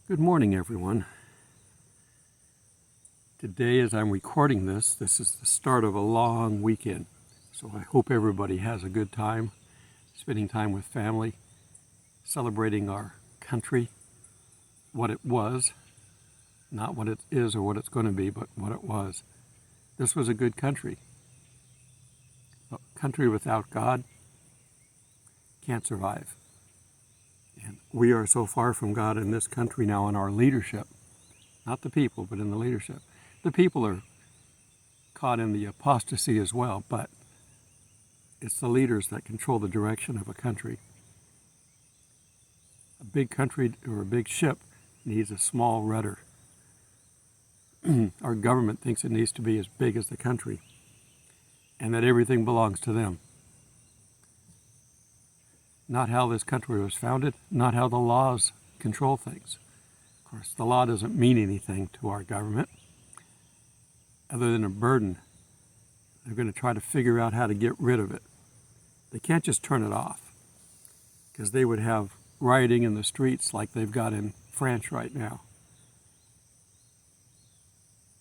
Good morning, everyone. Today, as I'm recording this is the start of a long weekend. So I hope everybody has a good time, spending time with family, celebrating our country, what it was, not what it is or what it's going to be, but what it was. This was a good country. A country without God can't survive. And we are so far from God in this country now in our leadership, not the people, but in the leadership. The people are caught in the apostasy as well, but it's the leaders that control the direction of a country. A big country or a big ship needs a small rudder. Our government thinks it needs to be as big as the country and that everything belongs to them. Not how this country was founded, not how the laws control things. Of course, the law doesn't mean anything to our government other than a burden. They're going to try to figure out how to get rid of it. They can't just turn it off, because they would have rioting in the streets like they've got in France right now.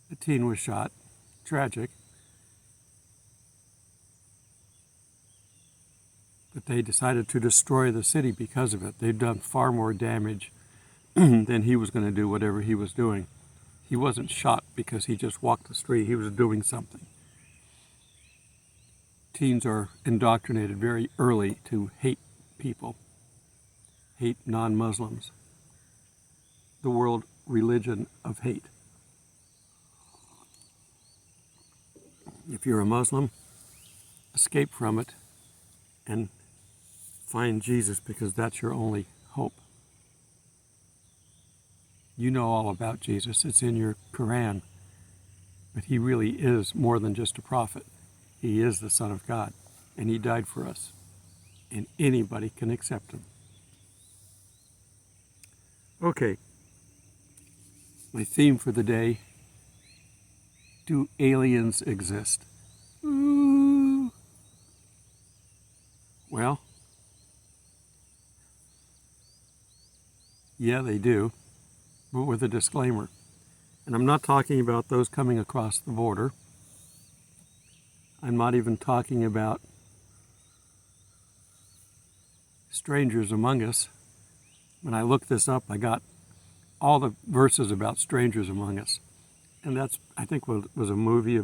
A teen was shot. Tragic. But they decided to destroy the city because of it. They've done far more damage than he was going to do, whatever he was doing. He wasn't shot because he just walked the street. He was doing something. Teens are indoctrinated very early to hate people, hate non-Muslims, the world religion of hate. If you're a Muslim, escape from it and find Jesus, because that's your only hope. You know all about Jesus. It's in your Quran. But he really is more than just a prophet. He is the Son of God, and he died for us. And anybody can accept him. Okay. My theme for the day: do aliens exist? Ooh. Well, yeah, they do, but with a disclaimer. And I'm not talking about those coming across the border. I'm not even talking about strangers among us. When I looked this up, I got all the verses about strangers among us. And that's, I think, was a movie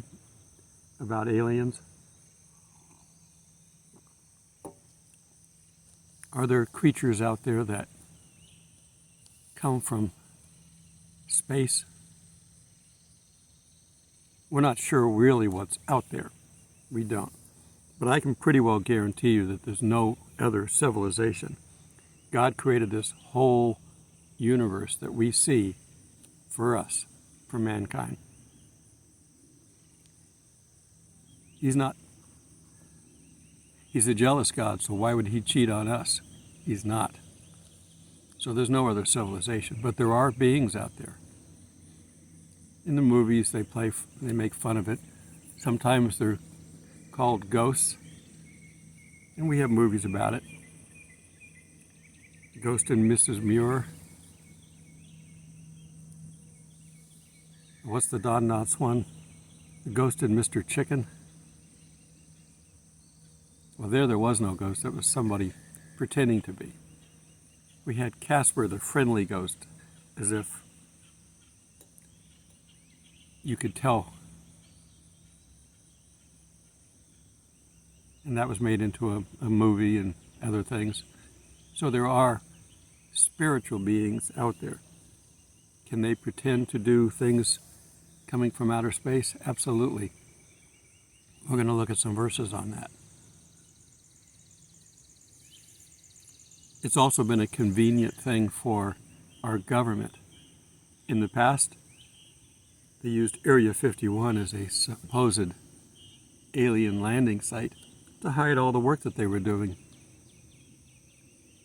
about aliens. Are there creatures out there that come from space? We're not sure really what's out there. We don't. But I can pretty well guarantee you that there's no other civilization. God created this whole universe that we see for us, for mankind. He's a jealous God, so why would he cheat on us? He's not. So there's no other civilization, but there are beings out there. In the movies, they make fun of it. Sometimes they're called ghosts, and we have movies about it. Ghost and Mrs. Muir. What's the Don Knotts one? The Ghost and Mr. Chicken. Well, there was no ghost. It was somebody pretending to be. We had Casper, the friendly ghost, as if you could tell. And that was made into a movie and other things. So there are spiritual beings out there. Can they pretend to do things coming from outer space? Absolutely. We're going to look at some verses on that. It's also been a convenient thing for our government. In the past, they used Area 51 as a supposed alien landing site to hide all the work that they were doing.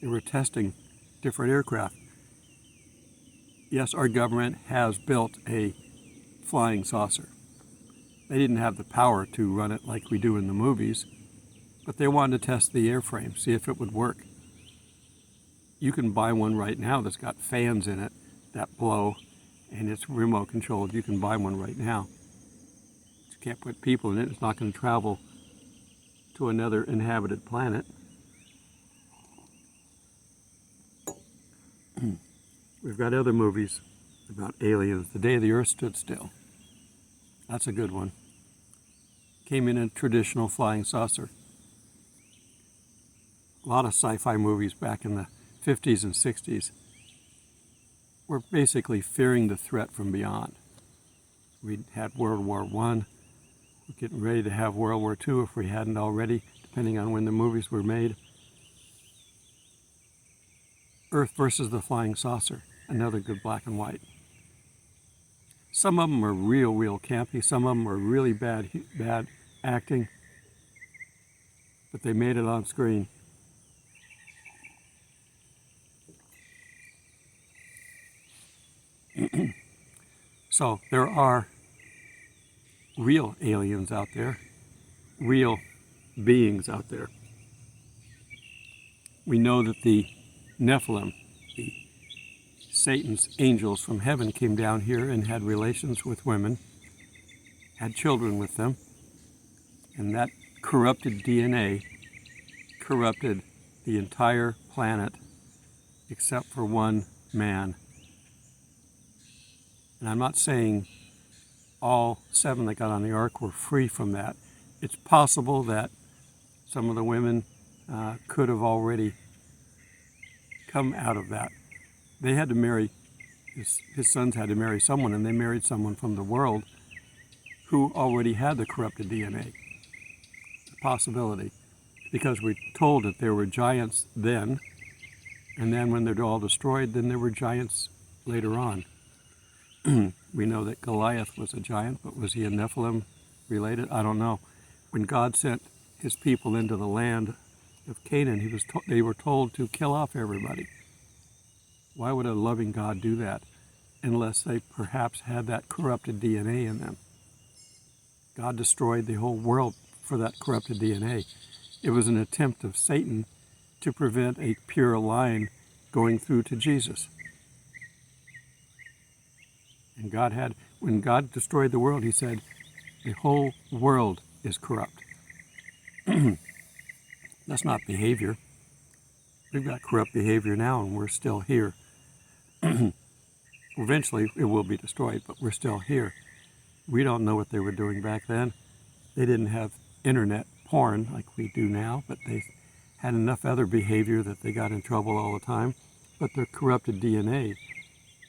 They were testing different aircraft. Yes, our government has built a flying saucer. They didn't have the power to run it like we do in the movies, but they wanted to test the airframe, see if it would work. You can buy one right now that's got fans in it that blow, and it's remote controlled. You can buy one right now. You can't put people in it. It's not going to travel to another inhabited planet. We've got other movies about aliens. The Day the Earth Stood Still. That's a good one. Came in a traditional flying saucer. A lot of sci-fi movies back in the 50s and 60s were basically fearing the threat from beyond. We'd had World War I. We're getting ready to have World War II if we hadn't already, depending on when the movies were made. Earth versus the Flying Saucer, another good black and white. Some of them are real campy. Some of them are really bad acting, but they made it on screen. So there are real aliens out there, real beings out there. We know that the Nephilim, the Satan's angels from heaven, came down here and had relations with women, had children with them, and that corrupted DNA corrupted the entire planet except for one man. And I'm not saying all 7 that got on the ark were free from that. It's possible that some of the women could have already come out of that. They had to marry, his sons had to marry someone, and they married someone from the world who already had the corrupted DNA. It's a possibility, because we're told that there were giants then, and then when they're all destroyed, then there were giants later on. We know that Goliath was a giant, but was he a Nephilim related? I don't know. When God sent his people into the land of Canaan, they were told to kill off everybody. Why would a loving God do that unless they perhaps had that corrupted DNA in them? God destroyed the whole world for that corrupted DNA. It was an attempt of Satan to prevent a pure line going through to Jesus. And when God destroyed the world, he said, the whole world is corrupt. That's not behavior. We've got corrupt behavior now, and we're still here. Eventually, it will be destroyed, but we're still here. We don't know what they were doing back then. They didn't have internet porn like we do now, but they had enough other behavior that they got in trouble all the time. But their corrupted DNA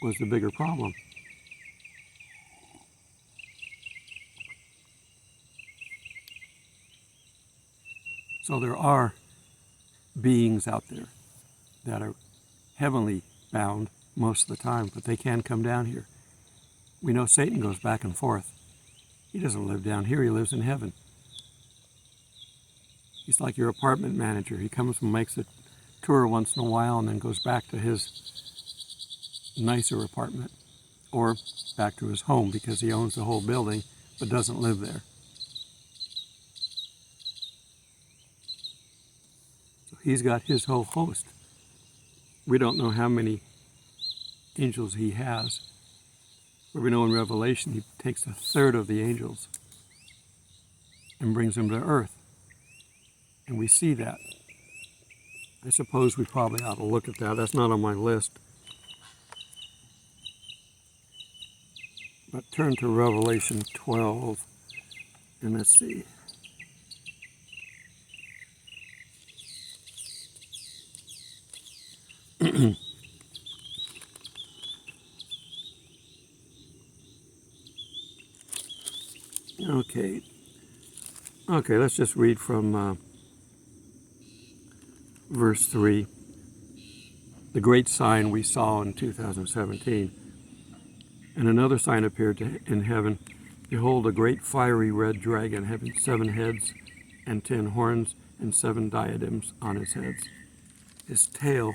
was the bigger problem. So there are beings out there that are heavenly bound most of the time, but they can come down here. We know Satan goes back and forth. He doesn't live down here, he lives in heaven. He's like your apartment manager. He comes and makes a tour once in a while and then goes back to his nicer apartment or back to his home because he owns the whole building but doesn't live there. He's got his whole host. We don't know how many angels he has. But we know in Revelation he takes 1/3 of the angels and brings them to earth. And we see that. I suppose we probably ought to look at that. That's not on my list. But turn to Revelation 12 and let's see. Okay, let's just read from verse 3. The great sign we saw in 2017. And another sign appeared in heaven. Behold, a great fiery red dragon having 7 heads and 10 horns and 7 diadems on his heads. His tail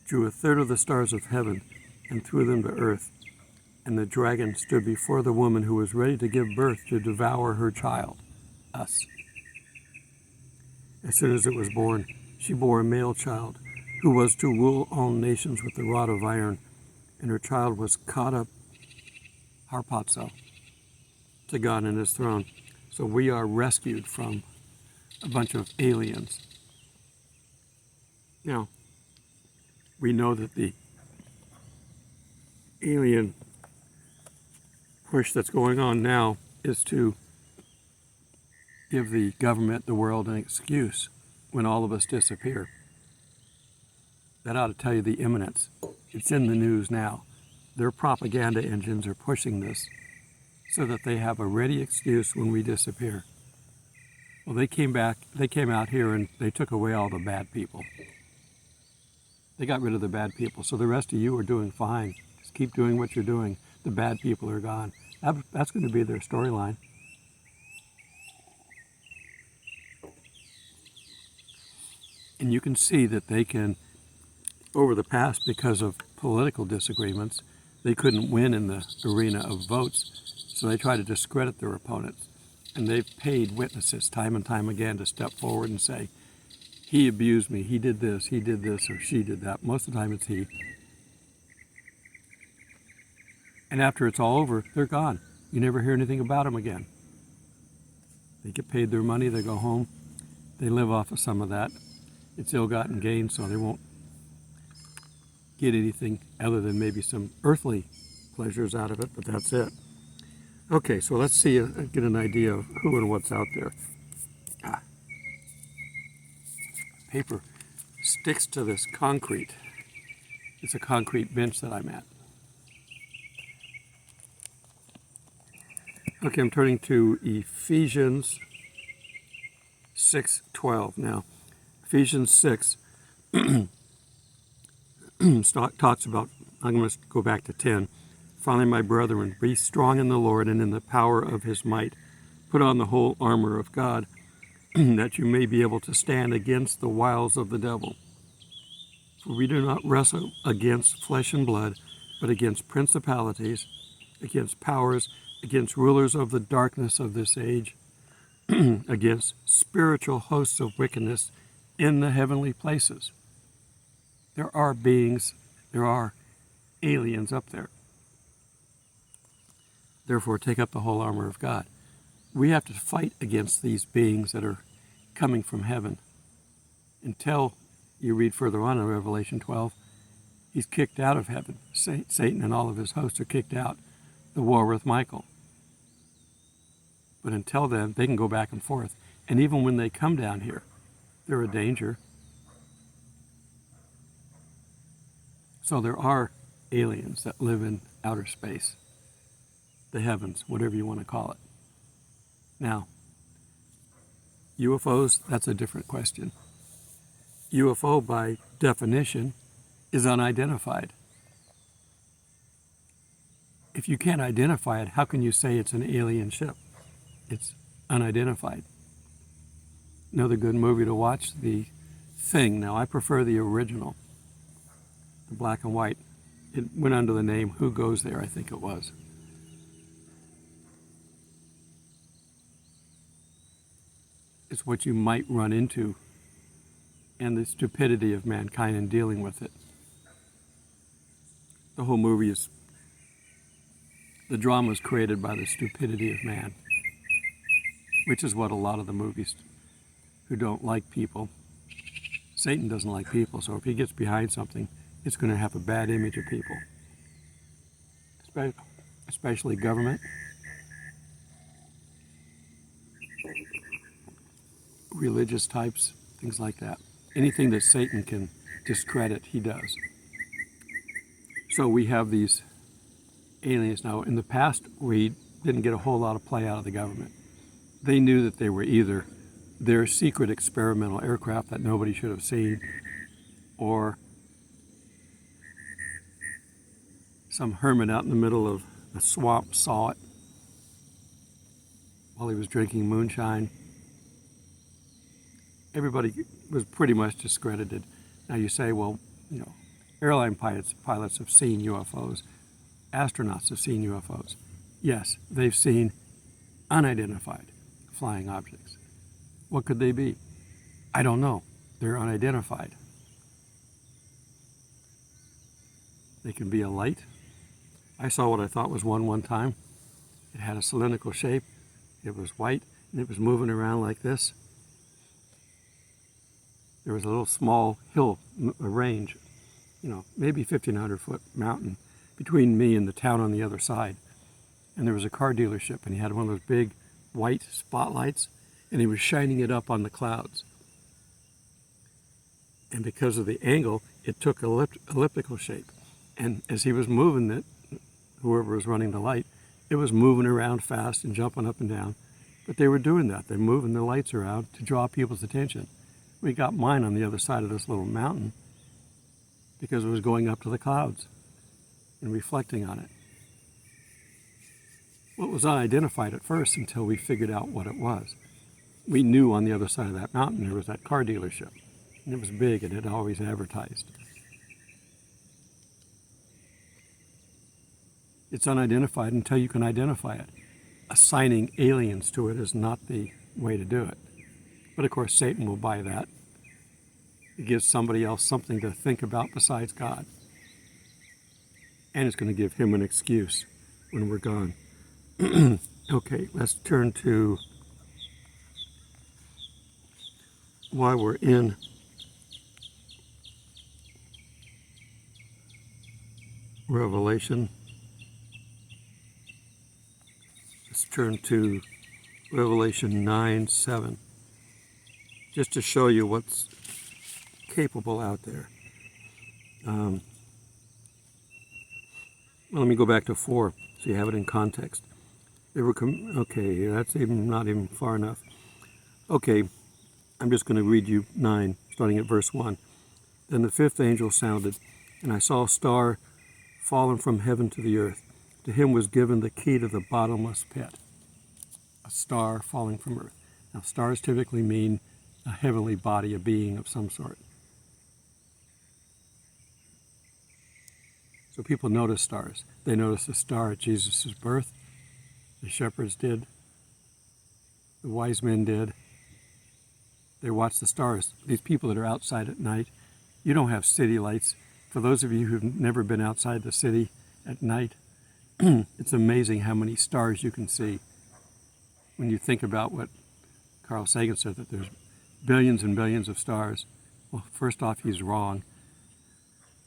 drew 1/3 of the stars of heaven and threw them to earth. And the dragon stood before the woman who was ready to give birth to devour her child, us. As soon as it was born, she bore a male child who was to rule all nations with a rod of iron, and her child was caught up, harpazo, to God and his throne. So we are rescued from a bunch of aliens. Now, we know that the alien push that's going on now is to give the government, the world, an excuse when all of us disappear. That ought to tell you the imminence. It's in the news now. Their propaganda engines are pushing this so that they have a ready excuse when we disappear. Well, they came out here and they took away all the bad people. They got rid of the bad people. So the rest of you are doing fine. Just keep doing what you're doing. The bad people are gone. That's going to be their storyline. And you can see that they can, over the past, because of political disagreements, they couldn't win in the arena of votes. So they try to discredit their opponents. And they've paid witnesses time and time again to step forward and say, he abused me, he did this, or she did that. Most of the time it's he. And after it's all over, they're gone. You never hear anything about them again. They get paid their money, they go home. They live off of some of that. It's ill-gotten gain, so they won't get anything other than maybe some earthly pleasures out of it, but that's it. Okay, so let's see, get an idea of who and what's out there. Paper sticks to this concrete. It's a concrete bench that I'm at. Okay, I'm turning to Ephesians 6:12 now. Ephesians 6 talks about, I'm going to go back to 10. Finally, my brethren, be strong in the Lord and in the power of his might. Put on the whole armor of God, that you may be able to stand against the wiles of the devil. For we do not wrestle against flesh and blood, but against principalities, against powers, against rulers of the darkness of this age, against spiritual hosts of wickedness in the heavenly places. There are beings, there are aliens up there. Therefore, take up the whole armor of God. We have to fight against these beings that are coming from heaven. Until you read further on in Revelation 12, he's kicked out of heaven. Satan and all of his hosts are kicked out. The war with Michael. But until then, they can go back and forth. And even when they come down here, they're a danger. So there are aliens that live in outer space, the heavens, whatever you want to call it. Now, UFOs, that's a different question. UFO, by definition, is unidentified. If you can't identify it, how can you say it's an alien ship? It's unidentified. Another good movie to watch, The Thing. Now, I prefer the original, the black and white. It went under the name Who Goes There, I think it was. It's what you might run into and the stupidity of mankind in dealing with it. The whole movie is, the drama is created by the stupidity of man, which is what a lot of the movies who don't like people, Satan doesn't like people, so if he gets behind something, it's going to have a bad image of people, especially government. Religious types, things like that. Anything that Satan can discredit, he does. So we have these aliens. Now, in the past, we didn't get a whole lot of play out of the government. They knew that they were either their secret experimental aircraft that nobody should have seen, or some hermit out in the middle of the swamp saw it while he was drinking moonshine. Everybody was pretty much discredited. Now you say, well, you know, airline pilots have seen UFOs. Astronauts have seen UFOs. Yes, they've seen unidentified flying objects. What could they be? I don't know. They're unidentified. They can be a light. I saw what I thought was one time. It had a cylindrical shape. It was white, and it was moving around like this. There was a little small hill, a range, maybe 1,500-foot mountain between me and the town on the other side. And there was a car dealership, and he had one of those big white spotlights, and he was shining it up on the clouds. And because of the angle, it took an elliptical shape. And as he was moving it, whoever was running the light, it was moving around fast and jumping up and down. But they were doing that. They're moving the lights around to draw people's attention. We got mine on the other side of this little mountain because it was going up to the clouds and reflecting on it. Well, it was unidentified at first until we figured out what it was. We knew on the other side of that mountain there was that car dealership. And it was big and it always advertised. It's unidentified until you can identify it. Assigning aliens to it is not the way to do it. But of course, Satan will buy that. It gives somebody else something to think about besides God. And it's going to give him an excuse when we're gone. Okay, let's turn to why we're in Revelation. Let's turn to Revelation 9:7, just to show you what's capable out there. Well, let me go back to 4 so you have it in context. They were okay, that's not even far enough. Okay, I'm just going to read you 9, starting at verse 1. Then the 5th angel sounded, and I saw a star fallen from heaven to the earth. To him was given the key to the bottomless pit. A star falling from earth. Now, stars typically mean a heavenly body, a being of some sort. So people notice stars. They noticed the star at Jesus' birth. The shepherds did. The wise men did. They watched the stars. These people that are outside at night, you don't have city lights. For those of you who've never been outside the city at night, it's amazing how many stars you can see. When you think about what Carl Sagan said, that there's billions and billions of stars. Well, first off, he's wrong.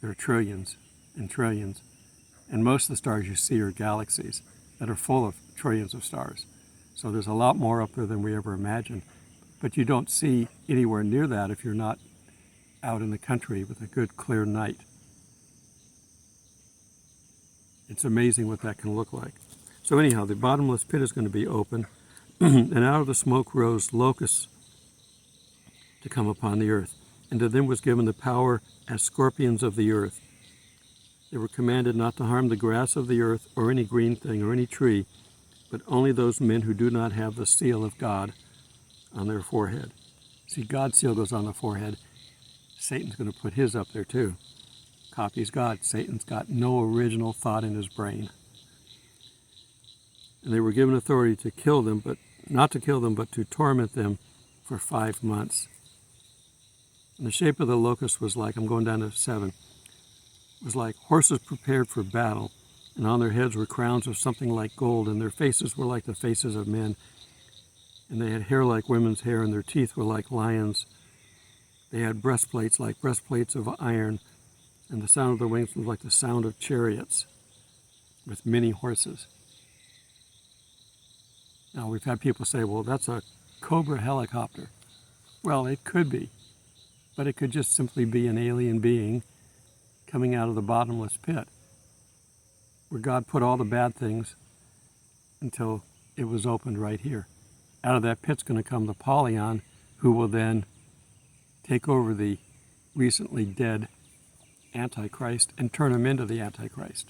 There are trillions and trillions. And most of the stars you see are galaxies that are full of trillions of stars. So there's a lot more up there than we ever imagined. But you don't see anywhere near that if you're not out in the country with a good clear night. It's amazing what that can look like. So anyhow, the bottomless pit is going to be open, and out of the smoke rose locusts to come upon the earth. And to them was given the power as scorpions of the earth. They were commanded not to harm the grass of the earth or any green thing or any tree, but only those men who do not have the seal of God on their forehead. See, God's seal goes on the forehead. Satan's going to put his up there too. Copies God. Satan's got no original thought in his brain. And they were given authority to kill them, but not to kill them, but to torment them for 5 months. And the shape of the locust was like, I'm going down to 7, was like horses prepared for battle, and on their heads were crowns of something like gold, and their faces were like the faces of men. And they had hair like women's hair, and their teeth were like lions. They had breastplates like breastplates of iron, and the sound of their wings was like the sound of chariots with many horses. Now, we've had people say, well, that's a Cobra helicopter. Well, it could be, but it could just simply be an alien being coming out of the bottomless pit, where God put all the bad things until it was opened right here. Out of that pit's going to come the Polyon, who will then take over the recently dead Antichrist and turn him into the Antichrist.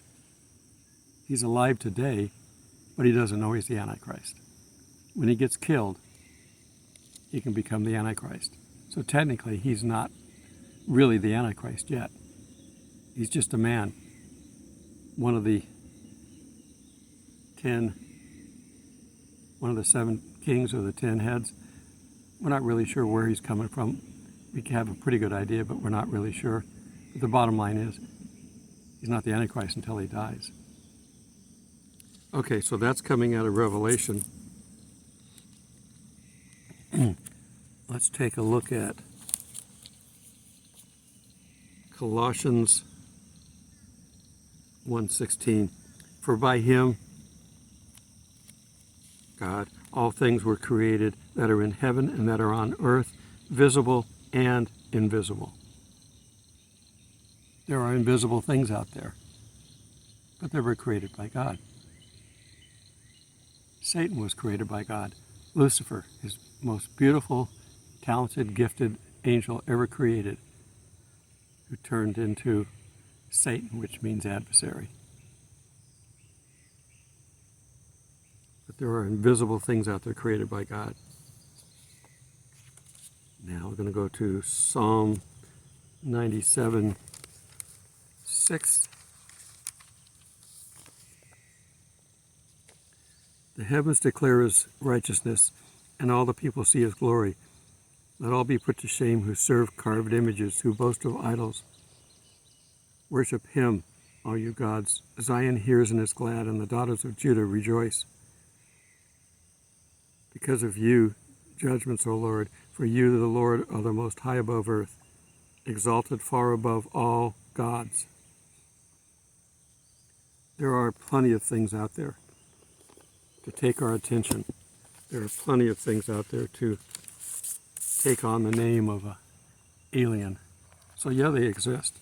He's alive today, but he doesn't know he's the Antichrist. When he gets killed, he can become the Antichrist. So technically, he's not really the Antichrist yet. He's just a man. One of the 7 kings or the 10 heads. We're not really sure where he's coming from. We have a pretty good idea, but we're not really sure. But the bottom line is, He's not the Antichrist until he dies. Okay, so that's coming out of Revelation. Let's take a look at Colossians 1:16. For by him, God, all things were created that are in heaven and that are on earth, visible and invisible. There are invisible things out there, but they were created by God. Satan was created by God. Lucifer, his most beautiful, talented, gifted angel ever created, who turned into Satan, which means adversary. But there are invisible things out there created by God. Now we're going to go to Psalm 97:6. The heavens declare his righteousness, and all the people see his glory. Let all be put to shame who serve carved images, who boast of idols. Worship him, all you gods. Zion hears and is glad, and the daughters of Judah rejoice. Because of you, judgments, O Lord, for you, the Lord, are the most high above earth, exalted far above all gods. There are plenty of things out there to take our attention. There are plenty of things out there to take on the name of an alien. So yeah, they exist,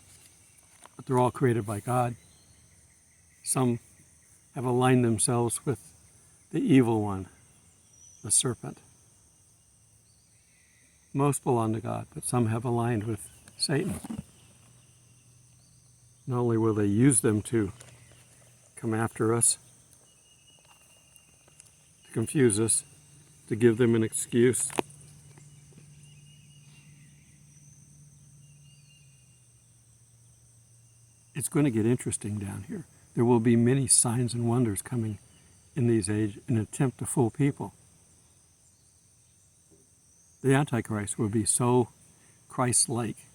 but they're all created by God. Some have aligned themselves with the evil one, the serpent. Most belong to God, but some have aligned with Satan. Not only will they use them to come after us, to confuse us, to give them an excuse, it's going to get interesting down here. There will be many signs and wonders coming in these ages in an attempt to fool people. The Antichrist will be so Christ-like,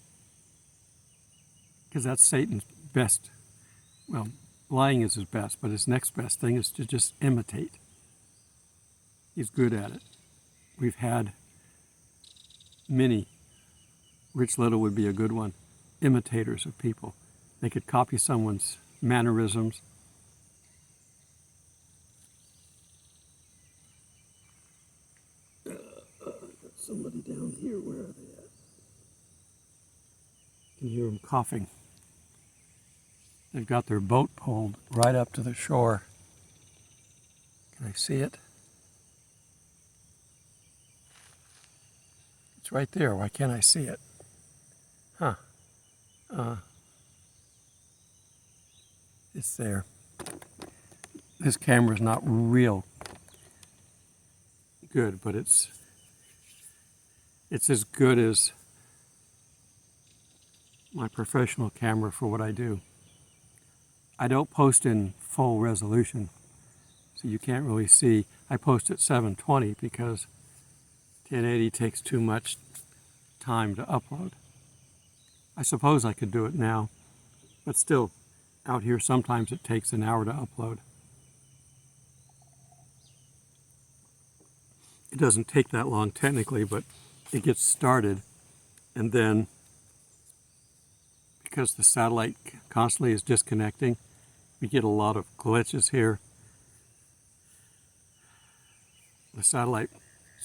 because that's Satan's best. Well, lying is his best, but his next best thing is to just imitate. He's good at it. We've had many, Rich Little would be a good one, imitators of people. They could copy someone's mannerisms. Got somebody down here. Where are they at? You can hear them coughing. They've got their boat pulled right up to the shore. Can I see it? It's right there. Why can't I see it? Huh. It's there. This camera's not real good, but it's as good as my professional camera for what I do. I don't post in full resolution, so you can't really see. I post at 720 because 1080 takes too much time to upload. I suppose I could do it now, but still, out here sometimes it takes an hour to upload. It doesn't take that long technically, but it gets started, and then because the satellite constantly is disconnecting, we get a lot of glitches here. The satellites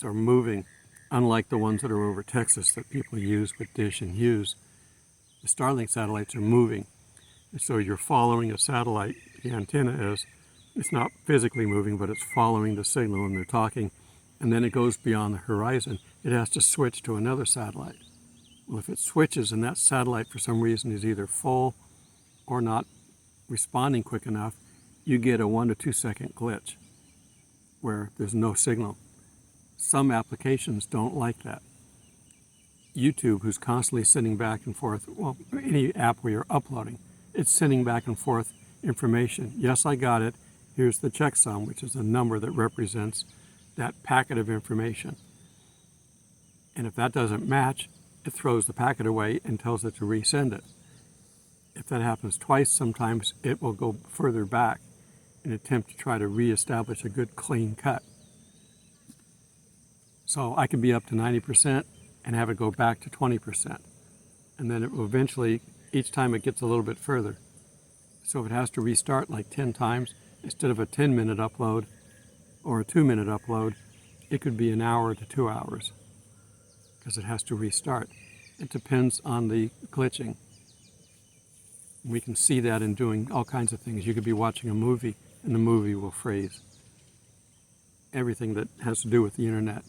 are moving, unlike the ones that are over Texas that people use with Dish and Hughes. The Starlink satellites are moving. So you're following a satellite, the antenna is. It's not physically moving, but it's following the signal and they're talking. And then it goes beyond the horizon. It has to switch to another satellite. Well, if it switches and that satellite for some reason is either full or not responding quick enough, you get a 1 to 2 second glitch where there's no signal. Some applications don't like that. YouTube, who's constantly sending back and forth, well, any app where you're uploading, it's sending back and forth information. Yes, I got it. Here's the checksum, which is a number that represents that packet of information. And if that doesn't match, it throws the packet away and tells it to resend it. If that happens twice, sometimes it will go further back in an attempt to try to reestablish a good clean cut. So I can be up to 90% and have it go back to 20%. And then it will eventually, each time it gets a little bit further. So if it has to restart like 10 times, instead of a 10-minute upload or a 2-minute upload, it could be an hour to 2 hours because it has to restart. It depends on the glitching. We can see that in doing all kinds of things. You could be watching a movie and the movie will freeze. Everything that has to do with the internet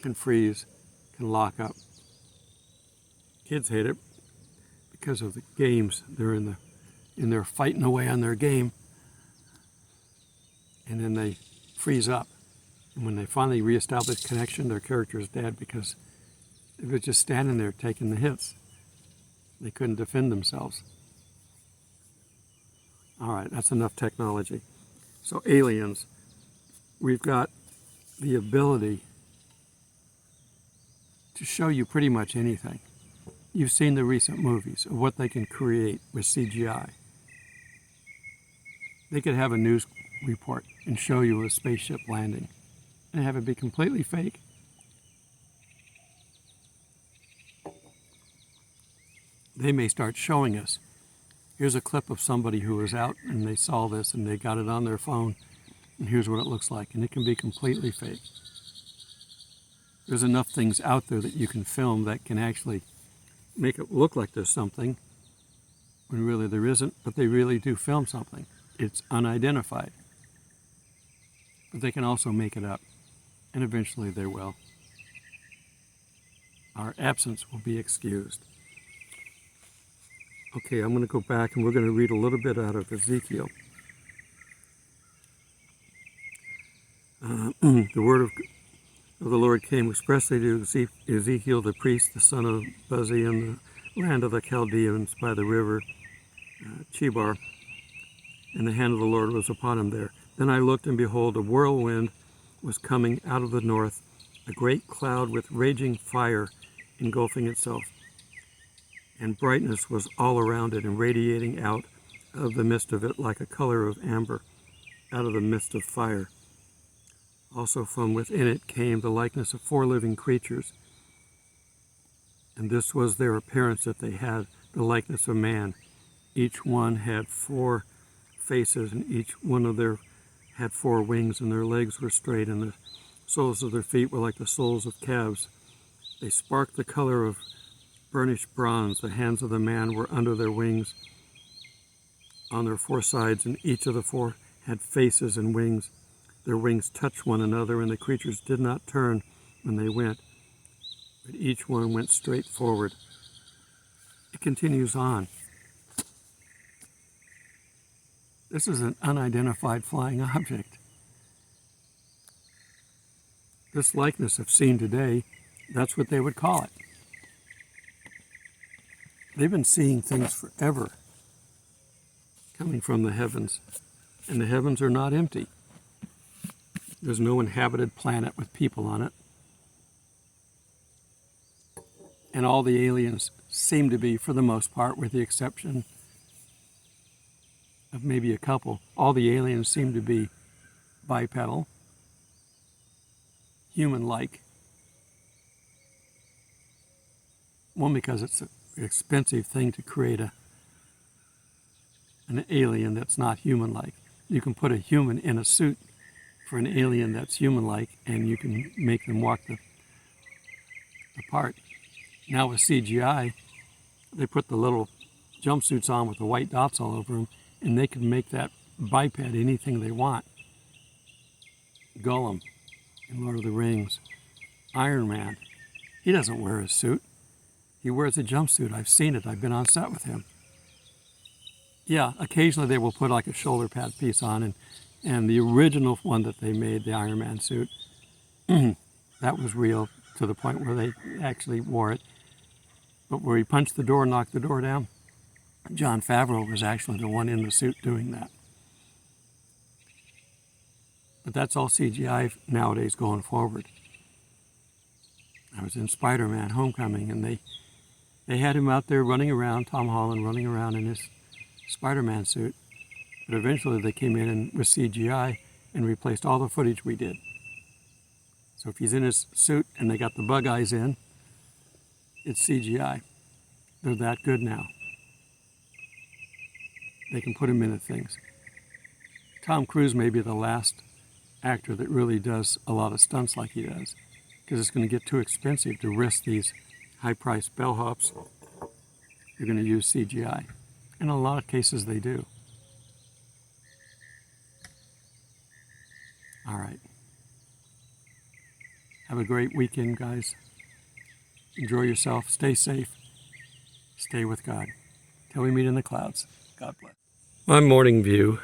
can freeze, can lock up. Kids hate it because of the games. They're in there fighting away on their game, and then they freeze up. And when they finally reestablish connection, their character is dead because they were just standing there taking the hits. They couldn't defend themselves. All right, that's enough technology. So aliens, we've got the ability to show you pretty much anything. You've seen the recent movies of what they can create with CGI. They could have a news report and show you a spaceship landing and have it be completely fake. They may start showing us, here's a clip of somebody who was out and they saw this and they got it on their phone, and here's what it looks like, and it can be completely fake. There's enough things out there that you can film that can actually make it look like there's something when really there isn't, but they really do film something. It's unidentified. But they can also make it up, and eventually they will. Our absence will be excused. Okay, I'm going to go back and we're going to read a little bit out of Ezekiel. The word of the Lord came expressly to Ezekiel the priest, the son of Buzi, in the land of the Chaldeans by the river Chebar, and the hand of the Lord was upon him there. Then I looked, and behold, a whirlwind was coming out of the north, a great cloud with raging fire engulfing itself, and brightness was all around it, and radiating out of the midst of it like a color of amber out of the midst of fire. Also from within it came the likeness of 4 living creatures, and this was their appearance, that they had the likeness of man. Each one had 4 faces, and each one of their had 4 wings, and their legs were straight, and the soles of their feet were like the soles of calves. They sparkled the color of burnished bronze. The hands of the man were under their wings on their 4 sides, and each of the 4 had faces and wings. Their wings touched one another, and the creatures did not turn when they went, but each one went straight forward. It continues on. This is an unidentified flying object. This likeness, if seen today, that's what they would call it. They've been seeing things forever coming from the heavens, and the heavens are not empty. There's no inhabited planet with people on it. And all the aliens seem to be, for the most part, with the exception of maybe a couple, all the aliens seem to be bipedal, human-like. One, because it's an expensive thing to create an alien that's not human-like. You can put a human in a suit for an alien that's human-like, and you can make them walk the part. Now with CGI, they put the little jumpsuits on with the white dots all over them, and they can make that biped anything they want. Gollum in Lord of the Rings. Iron Man, he doesn't wear a suit. He wears a jumpsuit. I've seen it. I've been on set with him. Yeah, occasionally they will put like a shoulder pad piece on, and the original one that they made, the Iron Man suit, that was real to the point where they actually wore it. But where he punched the door and knocked the door down, Jon Favreau was actually the one in the suit doing that. But that's all CGI nowadays going forward. I was in Spider-Man Homecoming, and They had him out there running around, Tom Holland running around in his Spider-Man suit. But eventually they came in and with CGI and replaced all the footage we did. So if he's in his suit and they got the bug eyes in, it's CGI. They're that good now. They can put him into things. Tom Cruise may be the last actor that really does a lot of stunts like he does, because it's going to get too expensive to risk these high-priced bellhops. You're going to use CGI. In a lot of cases they do. All right. Have a great weekend, guys. Enjoy yourself. Stay safe. Stay with God. Till we meet in the clouds. God bless. My morning view.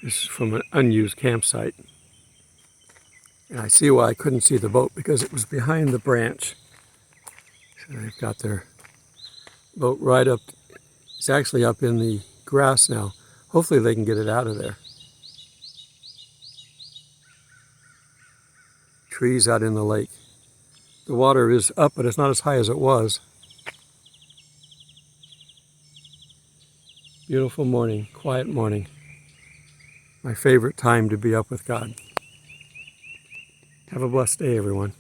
This is from an unused campsite. And I see why I couldn't see the boat, because it was behind the branch. So they've got their boat right up. It's actually up in the grass now. Hopefully they can get it out of there. Trees out in the lake. The water is up, but it's not as high as it was. Beautiful morning, quiet morning. My favorite time to be up with God. Have a blessed day, everyone.